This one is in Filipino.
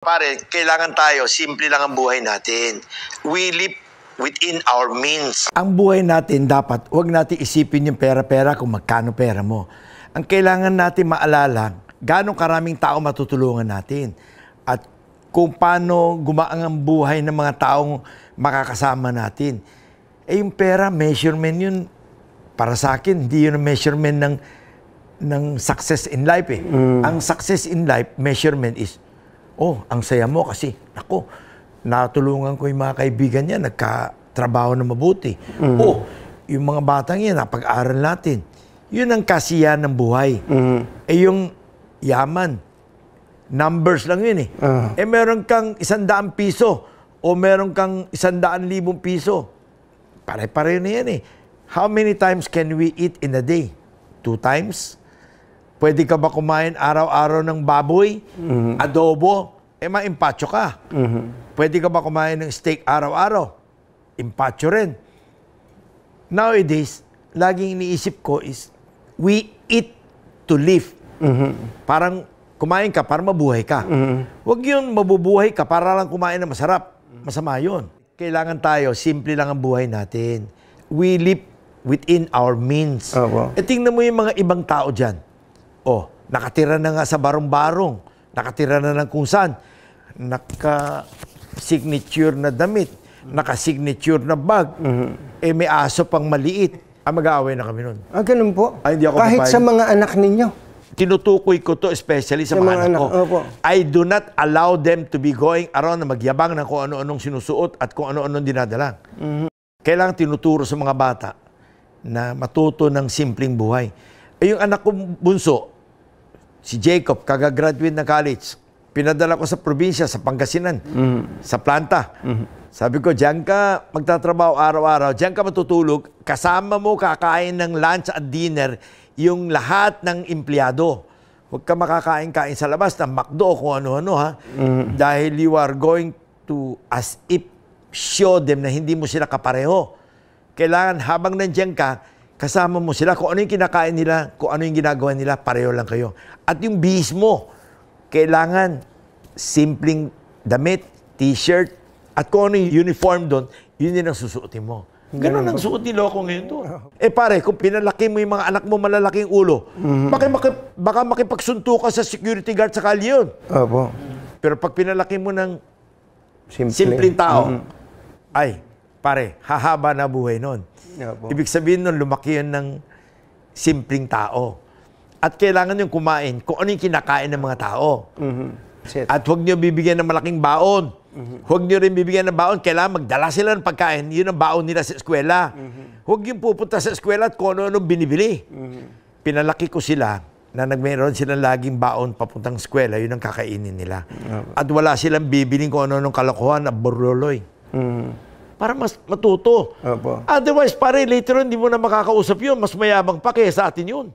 Pare, kailangan tayo, simple lang ang buhay natin. We live within our means. Ang buhay natin dapat, huwag natin isipin yung pera-pera kung magkano pera mo. Ang kailangan natin maalala, gano'ng karaming tao matutulungan natin. At kung paano gumaang ang buhay ng mga taong makakasama natin. Eh yung pera, measurement yun. Para sa akin, hindi yun ang measurement ng success in life eh. Ang success in life, measurement is, oh, ang saya mo kasi, ako, natulungan ko yung mga kaibigan niya, nagkatrabaho na mabuti. Oh, yung mga batang yan, napag-aral natin. Yun ang kasiyahan ng buhay. Eh yung yaman, numbers lang yun eh. Eh meron kang 100 piso o meron kang 100,000 piso. Pare-pareho na yan eh. How many times can we eat in a day? 2 times? Pwede ka ba kumain araw-araw ng baboy, adobo, eh maimpacho ka. Pwede ka ba kumain ng steak araw-araw? Impacho rin. Nowadays, laging iniisip ko is, we eat to live. Parang kumain ka para mabuhay ka. Huwag yun, mabubuhay ka para lang kumain na masarap. Masama yun. Kailangan tayo, simple lang ang buhay natin. We live within our means. E tingnan mo yung mga ibang tao dyan. Oh, nakatira na nga sa barong-barong. Nakatira na ng kung saan. Naka-signature na damit. Naka-signature na bag. Eh may aso pang maliit. Mag-aaway na kami nun. Ganun po? Ay, hindi ako kahit papayag. Sa mga anak ninyo? Tinutukoy ko to especially sa mga anak ko. I do not allow them to be going around na magyabang ng kung ano-anong sinusuot at kung ano-anong dinadala. Kailangan tinuturo sa mga bata na matuto ng simpleng buhay. Eh, yung anak kong bunso, si Jacob, kagagraduate ng college, pinadala ko sa probinsya, sa Pangasinan, sa planta. Sabi ko, diyan ka magtatrabaho araw-araw, diyan ka matutulog, kasama mo kakain ng lunch at dinner yung lahat ng empleyado. Huwag ka makakain-kain sa labas ng McDo kung ano-ano ha. Dahil you are going to, as if, show them na hindi mo sila kapareho. Kailangan habang nandiyan ka, kasama mo sila. Kung ano yung kinakain nila, kung ano yung ginagawa nila, pareho lang kayo. At yung bihis mo, kailangan simpleng damit, t-shirt, at kung ano yung uniform doon, yun din ang susuotin mo. Ganun ang suot ni Loco ngayon doon. Eh pare, kung pinalaki mo yung mga anak mo malalaking ulo, baka makipagsunto ka sa security guard sa kalye yun. Pero pag pinalaki mo ng simpleng tao, ay, pare, hahaba na buhay nun. Ibig sabihin nun, lumaki yun ng simpleng tao. At kailangan yung kumain kung ano yung kinakain ng mga tao. At huwag niyo bibigyan ng malaking baon. Huwag niyo rin bibigyan ng baon. Kailangan magdala sila ng pagkain. Yun ang baon nila sa eskwela. Huwag yung pupunta sa eskwela at kung ano-ano binibili. Pinalaki ko sila na nagmeron silang laging baon papuntang eskwela. Yun ang kakainin nila. At wala silang bibiling kung ano-anong kalokohan na borloloy. Para mas matuto. Otherwise, pare, later on, hindi mo na makakausap yun. Mas mayabang pa kaya sa atin yun.